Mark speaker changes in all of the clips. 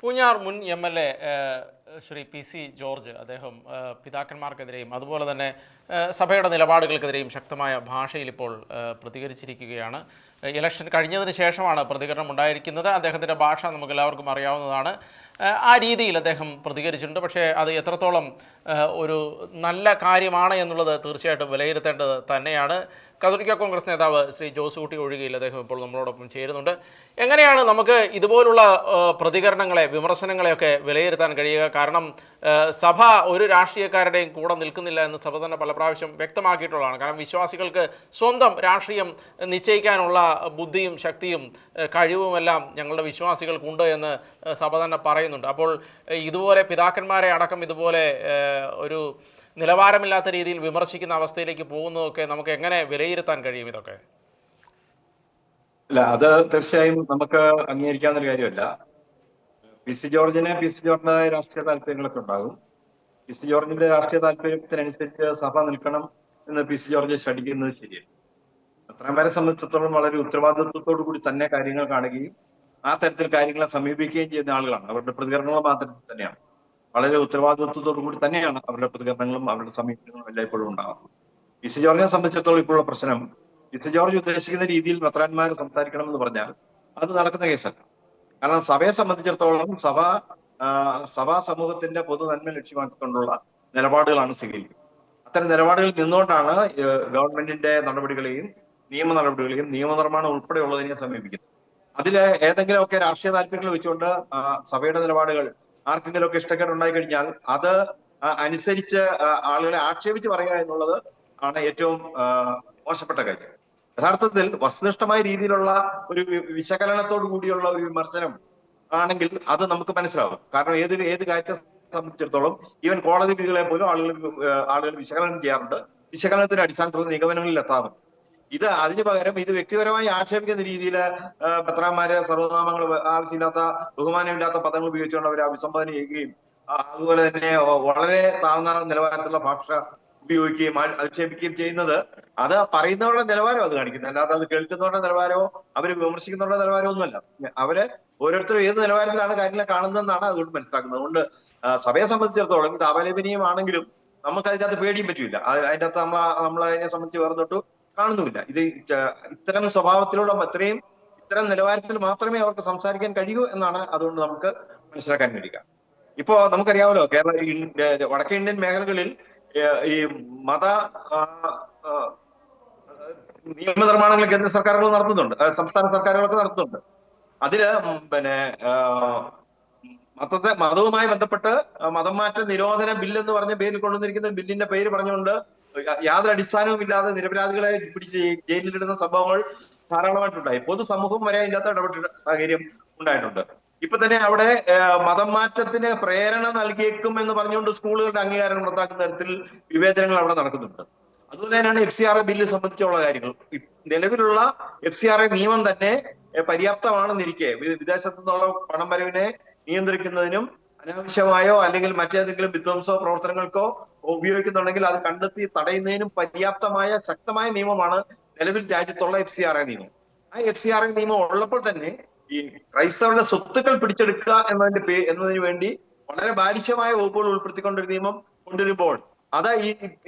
Speaker 1: പൂഞ്ഞാർ മുൻ MLA. Shri PC. George അദ്ദേഹം പിതാക്കന്മാർക്കെതിരെയും അതുപോലെ തന്നെ സഭയുടെ നിലപാടുകൾക്കെതിരെയും ശക്തമായ ഭാഷയിൽ ഇപ്പോൾ പ്രതികരിച്ചിരിക്കുകയാണ്. ഇലക്ഷൻ കഴിഞ്ഞതിന് ശേഷമാണ് പ്രതികരണം ഉണ്ടായിരിക്കുന്നത്. അദ്ദേഹത്തിൻ്റെ ഭാഷ നമുക്കെല്ലാവർക്കും അറിയാവുന്നതാണ്. ആ രീതിയിൽ അദ്ദേഹം പ്രതികരിച്ചിട്ടുണ്ട്. പക്ഷേ അത് എത്രത്തോളം ഒരു നല്ല കാര്യമാണ് എന്നുള്ളത് തീർച്ചയായിട്ടും വിലയിരുത്തേണ്ടത് തന്നെയാണ്. കത്തോലിക്ക കോൺഗ്രസ് നേതാവ് ശ്രീ ജോസ് കുട്ടി ഒഴികയിൽ അദ്ദേഹം ഇപ്പോൾ നമ്മളോടൊപ്പം ചേരുന്നുണ്ട്. എങ്ങനെയാണ് നമുക്ക് ഇതുപോലുള്ള പ്രതികരണങ്ങളെ, വിമർശനങ്ങളെയൊക്കെ വിലയിരുത്താൻ കഴിയുക? കാരണം സഭ ഒരു രാഷ്ട്രീയക്കാരുടെയും കൂടെ നിൽക്കുന്നില്ല എന്ന് സഭ തന്നെ പല പ്രാവശ്യം വ്യക്തമാക്കിയിട്ടുള്ളതാണ്. കാരണം വിശ്വാസികൾക്ക് സ്വന്തം രാഷ്ട്രീയം നിശ്ചയിക്കാനുള്ള ബുദ്ധിയും ശക്തിയും കഴിവുമെല്ലാം ഞങ്ങളുടെ വിശ്വാസികൾക്കുണ്ട് എന്ന് സഭ തന്നെ പറയുന്നുണ്ട്. അപ്പോൾ ഇതുപോലെ പിതാക്കന്മാരെ അടക്കം ഇതുപോലെ ഒരു നിലവാരമില്ലാത്ത രീതിയിൽ വിമർശിക്കുന്ന അവസ്ഥയിലേക്ക് പോകുന്നതൊക്കെ നമുക്ക് എങ്ങനെ വിലയിരുത്താൻ കഴിയും? ഇതൊക്കെ
Speaker 2: അല്ല, അത് തീർച്ചയായും നമുക്ക് അംഗീകരിക്കാവുന്ന കാര്യമല്ല. പി സി ജോർജിൻ്റെതായ രാഷ്ട്രീയ താല്പര്യങ്ങളൊക്കെ ഉണ്ടാകും. പി സി ജോർജിന്റെ രാഷ്ട്രീയ താല്പര്യത്തിനനുസരിച്ച് സഭ നിൽക്കണം എന്ന് പി സി ജോർജ് ശഠിക്കുന്നത് ശരിയല്ല. മെത്രാന്മാരെ സംബന്ധിച്ചിടത്തോളം വളരെ ഉത്തരവാദിത്വത്തോടു കൂടി തന്നെ കാര്യങ്ങൾ കാണുകയും ആ തരത്തിൽ കാര്യങ്ങളെ സമീപിക്കുകയും ചെയ്യുന്ന ആളുകളാണ്. അവരുടെ പ്രതികരണങ്ങളും ആ തരത്തിൽ തന്നെയാണ്. വളരെ ഉത്തരവാദിത്വത്തോടു കൂടി തന്നെയാണ് അവരുടെ പ്രതികരണങ്ങളും അവരുടെ സമീപനങ്ങളും എല്ലായ്പ്പോഴും ഉണ്ടാകുന്നത്. പി സി ജോർജിനെ സംബന്ധിച്ചിടത്തോളം ഇപ്പോഴുള്ള പ്രശ്നം, പി സി ജോർജ് ഉദ്ദേശിക്കുന്ന രീതിയിൽ മെത്രാന്മാർ സംസാരിക്കണം എന്ന് പറഞ്ഞാൽ അത് നടക്കുന്ന കേസല്ല. കാരണം സഭയെ സംബന്ധിച്ചിടത്തോളം സഭാ സമൂഹത്തിന്റെ പൊതു നന്മ ലക്ഷ്യമാക്കിക്കൊണ്ടുള്ള നിലപാടുകളാണ് സ്വീകരിക്കുന്നത്. അത്തരം നിലപാടുകളിൽ നിന്നുകൊണ്ടാണ് ഗവൺമെന്റിന്റെ നടപടികളെയും നിയമനിർമ്മാണം ഉൾപ്പെടെയുള്ളതിനെ സമീപിക്കുന്നത്. അതിൽ ഏതെങ്കിലുമൊക്കെ രാഷ്ട്രീയ താല്പര്യങ്ങൾ വെച്ചുകൊണ്ട് സഭയുടെ നിലപാടുകൾ ആർക്കെങ്കിലുമൊക്കെ ഇഷ്ടക്കേട് ഉണ്ടായി കഴിഞ്ഞാൽ അത് അനുസരിച്ച് ആളുകളെ ആക്ഷേപിച്ച് പറയുക എന്നുള്ളത് ആണ് ഏറ്റവും മോശപ്പെട്ട കാര്യം. യഥാർത്ഥത്തിൽ വസ്തുനിഷ്ഠമായ രീതിയിലുള്ള ഒരു വിശകലനത്തോടു കൂടിയുള്ള ഒരു വിമർശനം ആണെങ്കിൽ അത് നമുക്ക് മനസ്സിലാവും. കാരണം ഏത് കാര്യത്തെ സംബന്ധിച്ചിടത്തോളം ഈവൻ കോടതി വിധികളെ പോലും ആളുകൾ വിശകലനം ചെയ്യാറുണ്ട്. വിശകലനത്തിന്റെ അടിസ്ഥാനത്തിലുള്ള നിഗമനങ്ങളിൽ എത്താറുണ്ട്. അതിന് പകരം ഇത് വ്യക്തിപരമായി ആക്ഷേപിക്കുന്ന രീതിയിൽ മെത്രാന്മാരെ സർവ്വനാമങ്ങൾ ആവശ്യമില്ലാത്ത ബഹുമാനമില്ലാത്ത പദങ്ങൾ ഉപയോഗിച്ചുകൊണ്ട് അവരെ അഭിസംബോധന ചെയ്യുകയും അതുപോലെ തന്നെ വളരെ താഴ്ന്ന നിലവാരത്തിലുള്ള ഭാഷ ഉപയോഗിക്കുകയും അധിക്ഷേപിക്കുകയും ചെയ്യുന്നത് അത് പറയുന്നവരുടെ നിലവാരം അത് കാണിക്കുന്നത്. അല്ലാതെ അത് കേൾക്കുന്നവരുടെ നിലവാരമോ അവര് വിമർശിക്കുന്നവരുടെ നിലവാരമോ ഒന്നുമല്ല. അവര് ഓരോരുത്തരും ഏത് നിലവാരത്തിലാണ് കാര്യങ്ങളെ കാണുന്നതെന്നാണ് അതുകൊണ്ട് മനസ്സിലാക്കുന്നത്. അതുകൊണ്ട് സഭയെ സംബന്ധിച്ചിടത്തോളം ഇത് അപലപനീയമാണെങ്കിലും നമുക്ക് അതിൻ്റെ അകത്ത് പേടിയും പറ്റില്ല. അതിൻ്റെ അകത്ത് നമ്മൾ അതിനെ സംബന്ധിച്ച് വേർന്നിട്ട് കാണുന്നുമില്ല. ഇത് ഇത്തരം സ്വഭാവത്തിലൂടെ ഇത്തരം നിലവാരത്തിൽ മാത്രമേ അവർക്ക് സംസാരിക്കാൻ കഴിയൂ എന്നാണ് അതുകൊണ്ട് നമുക്ക് മനസ്സിലാക്കാൻ കഴിയുക. ഇപ്പോ നമുക്കറിയാമല്ലോ, വടക്കേ ഇന്ത്യൻ മേഖലകളിൽ ഈ മത നിയമനിർമ്മാണങ്ങൾ കേന്ദ്ര സർക്കാരുകൾ നടത്തുന്നുണ്ട്, സംസ്ഥാന സർക്കാരുകളൊക്കെ നടത്തുന്നുണ്ട്. അതില് മതവുമായി ബന്ധപ്പെട്ട് മതം മാറ്റ നിരോധന ബില്ല് എന്ന് പറഞ്ഞ പേരിൽ കൊണ്ടുവന്നിരിക്കുന്ന ബില്ലിന്റെ പേര് പറഞ്ഞുകൊണ്ട് യാതൊരു അടിസ്ഥാനവും ഇല്ലാതെ നിരപരാധികളെ പിടിച്ച് ജയിലിലിടുന്ന സംഭവങ്ങൾ ധാരാളമായിട്ടുണ്ടായി. പൊതുസമൂഹം വരെ ഇല്ലാത്ത ഇടപെട്ട സാഹചര്യം ഉണ്ടായിട്ടുണ്ട്. ഇപ്പൊ തന്നെ അവിടെ മതം മാറ്റത്തിന് പ്രേരണ നൽകിയേക്കും എന്ന് പറഞ്ഞുകൊണ്ട് സ്കൂളുകളുടെ അംഗീകാരം റദ്ദാക്കുന്ന തരത്തിൽ വിവേചനങ്ങൾ അവിടെ നടക്കുന്നുണ്ട്. അതുപോലെ തന്നെയാണ് FCRA ബില്ല് സംബന്ധിച്ചുള്ള കാര്യങ്ങൾ. നിലവിലുള്ള FCRA നിയമം തന്നെ പര്യാപ്തമാണെന്നിരിക്കെ വിദേശത്തു നിന്നുള്ള പണം വരവിനെ നിയന്ത്രിക്കുന്നതിനും അനാവശ്യമായോ അല്ലെങ്കിൽ മറ്റേതെങ്കിലും വിധ്വംസ പ്രവർത്തനങ്ങൾക്കോ ഉപയോഗിക്കുന്നുണ്ടെങ്കിൽ അത് കണ്ടെത്തി തടയുന്നതിനും പര്യാപ്തമായ ശക്തമായ നിയമമാണ് നിലവിൽ രാജ്യത്തുള്ള FCRA നിയമം. ആ FCRA നിയമം ഉള്ളപ്പോൾ തന്നെ ഈ ക്രൈസ്തവരുടെ സ്വത്തുക്കൾ പിടിച്ചെടുക്കുക എന്നതിന് വേണ്ടി വളരെ ബാലിശമായ വകുപ്പുകൾ ഉൾപ്പെടുത്തിക്കൊണ്ടൊരു നിയമം കൊണ്ടുവരുമ്പോൾ അത്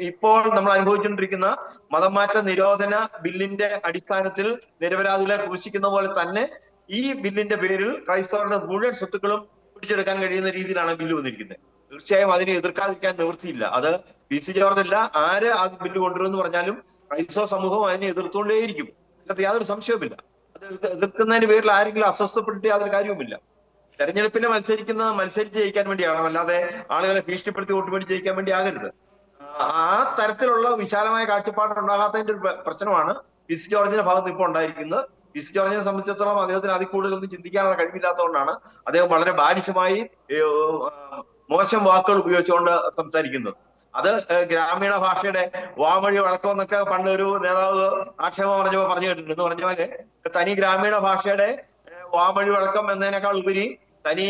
Speaker 2: ഇപ്പോൾ നമ്മൾ അനുഭവിച്ചുകൊണ്ടിരിക്കുന്ന മതം മാറ്റ നിരോധന ബില്ലിന്റെ അടിസ്ഥാനത്തിൽ നിരപരാധികളെ ക്രൂശിക്കുന്ന പോലെ തന്നെ ഈ ബില്ലിന്റെ പേരിൽ ക്രൈസ്തവരുടെ മുഴുവൻ സ്വത്തുക്കളും പിടിച്ചെടുക്കാൻ കഴിയുന്ന രീതിയിലാണ് ബില്ല് വന്നിരിക്കുന്നത്. തീർച്ചയായും അതിനെ എതിർക്കാതിരിക്കാൻ നിവൃത്തിയില്ല. അത് പി സി ജോർജ് അല്ല, ആര് ആ ബില്ല് കൊണ്ടുവരുമെന്ന് പറഞ്ഞാലും ക്രൈസ്തവ സമൂഹം അതിനെ എതിർത്തുകൊണ്ടേയിരിക്കും. അതിനകത്ത് യാതൊരു സംശയവുമില്ല. അത് എതിർക്കുന്നതിന് പേരിൽ ആരെങ്കിലും അസ്വസ്ഥപ്പെട്ടിട്ട് യാതൊരു കാര്യവുമില്ല. തെരഞ്ഞെടുപ്പിനെ മത്സരിച്ച് ജയിക്കാൻ വേണ്ടിയാണ്, അല്ലാതെ ആളുകളെ ഭീഷണിപ്പെടുത്തി വോട്ട് വേണ്ടി ജയിക്കാൻ വേണ്ടി ആകരുത്. ആ തരത്തിലുള്ള വിശാലമായ കാഴ്ചപ്പാട് ഉണ്ടാകാത്തതിന്റെ ഒരു പ്രശ്നമാണ് പി സി ജോർജിന്റെ ഭാഗത്ത് ഇപ്പോൾ ഉണ്ടായിരിക്കുന്നത്. പി സി ജോർജിനെ സംബന്ധിച്ചിടത്തോളം അദ്ദേഹത്തിന് അതിൽ കൂടുതലൊന്നും ചിന്തിക്കാനുള്ള കഴിവില്ലാത്തതുകൊണ്ടാണ് അദ്ദേഹം വളരെ ബാലിശമായി മോശം വാക്കുകൾ ഉപയോഗിച്ചുകൊണ്ട് സംസാരിക്കുന്നത്. അത് ഗ്രാമീണ ഭാഷയുടെ വാമൊഴി വഴക്കം എന്നൊക്കെ പണ്ട് ഒരു നേതാവ് ആക്ഷേപം പറഞ്ഞു കേട്ടിട്ടുണ്ട്. എന്ന് പറഞ്ഞ പോലെ തനി ഗ്രാമീണ ഭാഷയുടെ വാമൊഴി വഴക്കം എന്നതിനേക്കാൾ ഉപരി തനി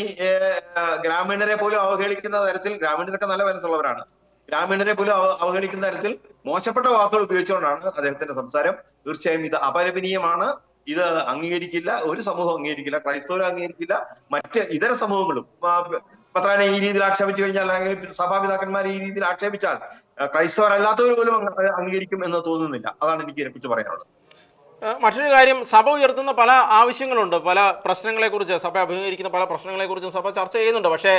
Speaker 2: ഗ്രാമീണരെ പോലും അവഹേളിക്കുന്ന തരത്തിൽ, ഗ്രാമീണരൊക്കെ നല്ല മനസ്സുള്ളവരാണ്, ഗ്രാമീണരെ പോലും അവഹേളിക്കുന്ന തരത്തിൽ മോശപ്പെട്ട വാക്കുകൾ ഉപയോഗിച്ചുകൊണ്ടാണ് അദ്ദേഹത്തിന്റെ സംസാരം. തീർച്ചയായും ഇത് അപലപനീയമാണ്. ഇത് അംഗീകരിക്കില്ല, ഒരു സമൂഹം അംഗീകരിക്കില്ല, ക്രൈസ്തവരും അംഗീകരിക്കില്ല, മറ്റ് ഇതര സമൂഹങ്ങളും. പത്രാനെ ഈ രീതിയിൽ ആക്ഷേപിച്ചു കഴിഞ്ഞാൽ, അല്ലെങ്കിൽ സഭാപിതാക്കന്മാരെ ഈ രീതിയിൽ ആക്ഷേപിച്ചാൽ ക്രൈസ്തവരല്ലാത്തവർ പോലും അംഗീകരിക്കും എന്ന് തോന്നുന്നില്ല. അതാണ് എനിക്ക് ഇതിനെക്കുറിച്ച് പറയാനുള്ളത്.
Speaker 1: മറ്റൊരു കാര്യം, സഭ ഉയർത്തുന്ന പല ആവശ്യങ്ങളുണ്ട്, പല പ്രശ്നങ്ങളെക്കുറിച്ച്, സഭ അഭിമുഖീകരിക്കുന്ന പല പ്രശ്നങ്ങളെക്കുറിച്ചും സഭ ചർച്ച ചെയ്യുന്നുണ്ട്. പക്ഷേ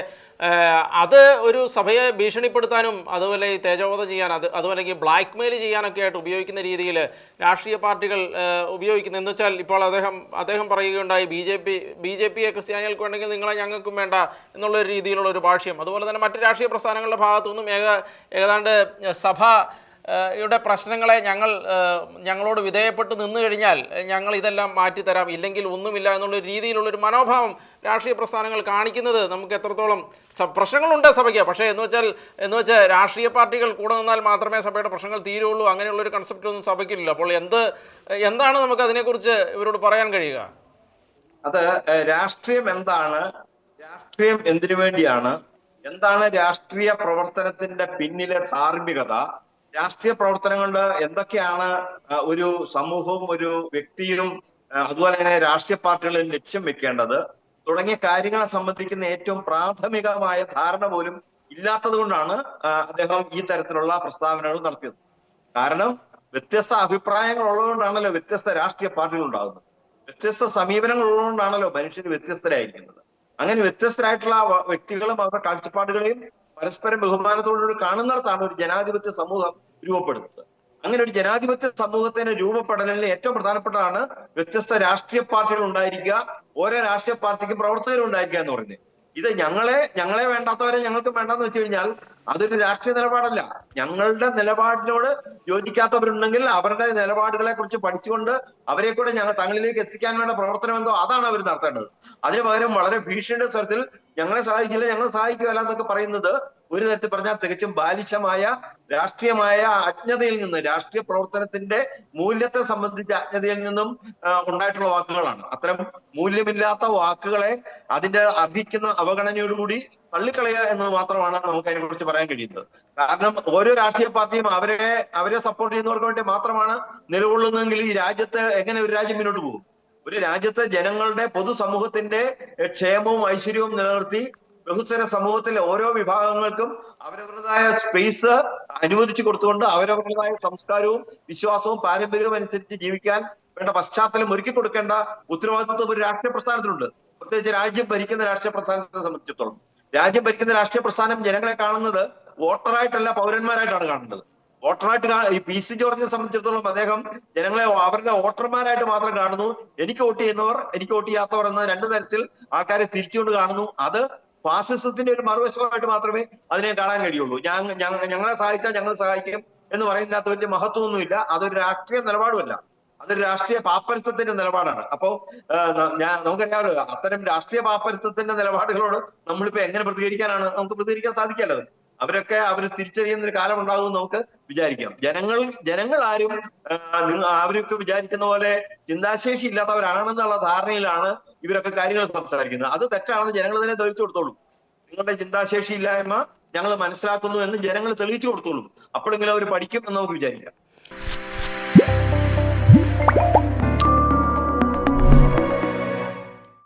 Speaker 1: അത് ഒരു സഭയെ ഭീഷണിപ്പെടുത്താനും അതുപോലെ ഈ തേജോവധം ചെയ്യാൻ, അതുപോലെ ബ്ലാക്ക് മെയിൽ ചെയ്യാനൊക്കെ ആയിട്ട് ഉപയോഗിക്കുന്ന രീതിയിൽ രാഷ്ട്രീയ പാർട്ടികൾ ഉപയോഗിക്കുന്നത്. എന്ന് വെച്ചാൽ ഇപ്പോൾ അദ്ദേഹം പറയുകയുണ്ടായി, ബി ജെ പിയെ ക്രിസ്ത്യാനികൾക്ക് വേണമെങ്കിൽ നിങ്ങളെ ഞങ്ങൾക്കും വേണ്ട എന്നുള്ള രീതിയിലുള്ള ഒരു ഭാഷ്യം. അതുപോലെ തന്നെ മറ്റ് രാഷ്ട്രീയ പ്രസ്ഥാനങ്ങളുടെ ഭാഗത്തു നിന്നും ഏതാണ്ട് സഭ യുടെ പ്രശ്നങ്ങളെ ഞങ്ങളോട് വിധേയപ്പെട്ട് നിന്നു കഴിഞ്ഞാൽ ഞങ്ങൾ ഇതെല്ലാം മാറ്റിത്തരാം, ഇല്ലെങ്കിൽ ഒന്നുമില്ല എന്നുള്ള രീതിയിലുള്ളൊരു മനോഭാവം രാഷ്ട്രീയ പ്രസ്ഥാനങ്ങൾ കാണിക്കുന്നത് നമുക്ക് എത്രത്തോളം പ്രശ്നങ്ങളുണ്ട് സഭയ്ക്ക്. പക്ഷേ എന്ന് വെച്ചാൽ രാഷ്ട്രീയ പാർട്ടികൾ കൂടെ നിന്നാൽ മാത്രമേ സഭയുടെ പ്രശ്നങ്ങൾ തീരുള്ളൂ, അങ്ങനെയുള്ളൊരു കൺസെപ്റ്റ് ഒന്നും സഭയ്ക്കില്ല. അപ്പോൾ എന്താണ് നമുക്ക് അതിനെക്കുറിച്ച് ഇവരോട് പറയാൻ കഴിയുക?
Speaker 2: അത് രാഷ്ട്രീയം എന്താണ്, രാഷ്ട്രീയം എന്തിനു വേണ്ടിയാണ്, എന്താണ് രാഷ്ട്രീയ പ്രവർത്തനത്തിന്റെ പിന്നിലെ ധാർമ്മികത, രാഷ്ട്രീയ പ്രവർത്തനങ്ങളുടെ എന്തൊക്കെയാണ് ഒരു സമൂഹവും ഒരു വ്യക്തിയും അതുപോലെ തന്നെ രാഷ്ട്രീയ പാർട്ടികളും ലക്ഷ്യം വെക്കേണ്ടത് തുടങ്ങിയ കാര്യങ്ങളെ സംബന്ധിക്കുന്ന ഏറ്റവും പ്രാഥമികമായ ധാരണ പോലും ഇല്ലാത്തത് കൊണ്ടാണ് അദ്ദേഹം ഈ തരത്തിലുള്ള പ്രസ്താവനകൾ നടത്തിയത്. കാരണം വ്യത്യസ്ത അഭിപ്രായങ്ങൾ ഉള്ളതുകൊണ്ടാണല്ലോ വ്യത്യസ്ത രാഷ്ട്രീയ പാർട്ടികൾ ഉണ്ടാകുന്നത്. വ്യത്യസ്ത സമീപനങ്ങൾ ഉള്ളതുകൊണ്ടാണല്ലോ മനുഷ്യർ വ്യത്യസ്തരായിരിക്കുന്നത്. അങ്ങനെ വ്യത്യസ്തരായിട്ടുള്ള വ്യക്തികളും അവരുടെ കാഴ്ചപ്പാടുകളെയും പരസ്പരം ബഹുമാനത്തോടുകൂടി കാണുന്നിടത്താണ് ഒരു ജനാധിപത്യ സമൂഹം രൂപപ്പെടുന്നത്. അങ്ങനെ ഒരു ജനാധിപത്യ സമൂഹത്തിന്റെ രൂപപ്പെടലിന് ഏറ്റവും പ്രധാനപ്പെട്ടതാണ് വ്യത്യസ്ത രാഷ്ട്രീയ പാർട്ടികൾ ഉണ്ടായിരിക്കുക, ഓരോ രാഷ്ട്രീയ പാർട്ടിക്കും പ്രവർത്തകരും ഉണ്ടായിരിക്കുക എന്ന് പറയുന്നത്. ഇത് ഞങ്ങളെ വേണ്ടാത്തവരെ ഞങ്ങൾക്ക് വേണ്ടെന്ന് വെച്ച് കഴിഞ്ഞാൽ അതൊരു രാഷ്ട്രീയ നിലപാടല്ല. ഞങ്ങളുടെ നിലപാടിനോട് യോജിക്കാത്തവരുണ്ടെങ്കിൽ അവരുടെ നിലപാടുകളെ കുറിച്ച് പഠിച്ചുകൊണ്ട് അവരെ കൂടെ തങ്ങളിലേക്ക് എത്തിക്കാൻ വേണ്ട പ്രവർത്തനം എന്തോ അതാണ് അവർ നടത്തേണ്ടത്. അതിനു പകരം വളരെ ഭീഷണിയുടെ സ്വരത്തിൽ ഞങ്ങളെ സഹായിച്ചില്ല, ഞങ്ങൾ സഹായിക്കുകയല്ല എന്നൊക്കെ പറയുന്നത് ഒരു തരത്തിൽ പറഞ്ഞാൽ തികച്ചും ബാലിശമായ രാഷ്ട്രീയമായ അജ്ഞതയിൽ നിന്ന്, രാഷ്ട്രീയ പ്രവർത്തനത്തിന്റെ മൂല്യത്തെ സംബന്ധിച്ച അജ്ഞതയിൽ നിന്നും ഉണ്ടായിട്ടുള്ള വാക്കുകളാണ്. അത്തരം മൂല്യമില്ലാത്ത വാക്കുകളെ അതിന്റെ അർഹിക്കുന്ന അവഗണനയോടുകൂടി തള്ളിക്കളയുക എന്ന് മാത്രമാണ് നമുക്ക് അതിനെ കുറിച്ച് പറയാൻ കഴിയുന്നത്. കാരണം ഓരോ രാഷ്ട്രീയ പാർട്ടിയും അവരെ സപ്പോർട്ട് ചെയ്യുന്നവർക്ക് വേണ്ടി മാത്രമാണ് നിലകൊള്ളുന്നതെങ്കിൽ ഈ രാജ്യത്ത് എങ്ങനെ ഒരു രാജ്യം മുന്നോട്ട് പോകും? ഒരു രാജ്യത്തെ ജനങ്ങളുടെ പൊതുസമൂഹത്തിന്റെ ക്ഷേമവും ഐശ്വര്യവും നിലനിർത്തി ബഹുസ്വര സമൂഹത്തിലെ ഓരോ വിഭാഗങ്ങൾക്കും അവരവരുടേതായ സ്പേസ് അനുവദിച്ചു കൊടുത്തുകൊണ്ട് അവരവരുടേതായ സംസ്കാരവും വിശ്വാസവും പാരമ്പര്യവും അനുസരിച്ച് ജീവിക്കാൻ വേണ്ട പശ്ചാത്തലം ഒരുക്കി കൊടുക്കേണ്ട ഉത്തരവാദിത്വം ഒരു രാഷ്ട്രീയ പ്രസ്ഥാനത്തിനുണ്ട്. പ്രത്യേകിച്ച് രാജ്യം ഭരിക്കുന്ന രാഷ്ട്രീയ പ്രസ്ഥാനത്തെ സംബന്ധിച്ചിടത്തോളം രാജ്യം ഭരിക്കുന്ന രാഷ്ട്രീയ പ്രസ്ഥാനം ജനങ്ങളെ കാണുന്നത് വോട്ടറായിട്ടല്ല, പൗരന്മാരായിട്ടാണ് കാണുന്നത്. ഈ പി സി ജോർജിനെ സംബന്ധിച്ചിടത്തോളം അദ്ദേഹം ജനങ്ങളെ അവരുടെ വോട്ടർമാരായിട്ട് മാത്രം കാണുന്നു. എനിക്ക് വോട്ട് ചെയ്യുന്നവർ, എനിക്ക് വോട്ട് ചെയ്യാത്തവർ എന്ന രണ്ടു തരത്തിൽ ആൾക്കാരെ തിരിച്ചുകൊണ്ട് കാണുന്നു. അത് ഫാസിസത്തിന്റെ ഒരു മറുവശമായിട്ട് മാത്രമേ അതിനെ കാണാൻ കഴിയുള്ളൂ. ഞങ്ങളെ സഹായിച്ചാൽ ഞങ്ങൾ സഹായിക്കും എന്ന് പറയുന്നതിനകത്ത് വലിയ മഹത്വമൊന്നുമില്ല. അതൊരു രാഷ്ട്രീയ നിലപാടുമല്ല, അതൊരു രാഷ്ട്രീയ പാപ്പരത്വത്തിന്റെ നിലപാടാണ്. അപ്പോ നമുക്കറിയാമല്ലോ, അത്തരം രാഷ്ട്രീയ പാപ്പരത്വത്തിന്റെ നിലപാടുകളോട് നമ്മളിപ്പോ എങ്ങനെ പ്രതികരിക്കാനാണ്? നമുക്ക് പ്രതികരിക്കാൻ സാധിക്കാലോ. അവർ തിരിച്ചറിയുന്ന ഒരു കാലം ഉണ്ടാകും നമുക്ക് വിചാരിക്കാം. ജനങ്ങൾ ആരും അവരൊക്കെ വിചാരിക്കുന്ന പോലെ ചിന്താശേഷി ഇല്ലാത്തവരാണെന്നുള്ള ധാരണയിലാണ് ഇവരൊക്കെ കാര്യങ്ങൾ സംസാരിക്കുന്നത്. അത് തെറ്റാണെന്ന് ജനങ്ങൾ തന്നെ തെളിയിച്ചു കൊടുത്തോളൂ. നിങ്ങളുടെ ചിന്താശേഷി ഇല്ലായ്മ ഞങ്ങൾ മനസ്സിലാക്കുന്നു എന്ന് ജനങ്ങൾ തെളിയിച്ചു കൊടുത്തോളൂ. അപ്പോഴെങ്കിലും അവർ പഠിക്കും എന്ന് നമുക്ക് വിചാരിക്കാം.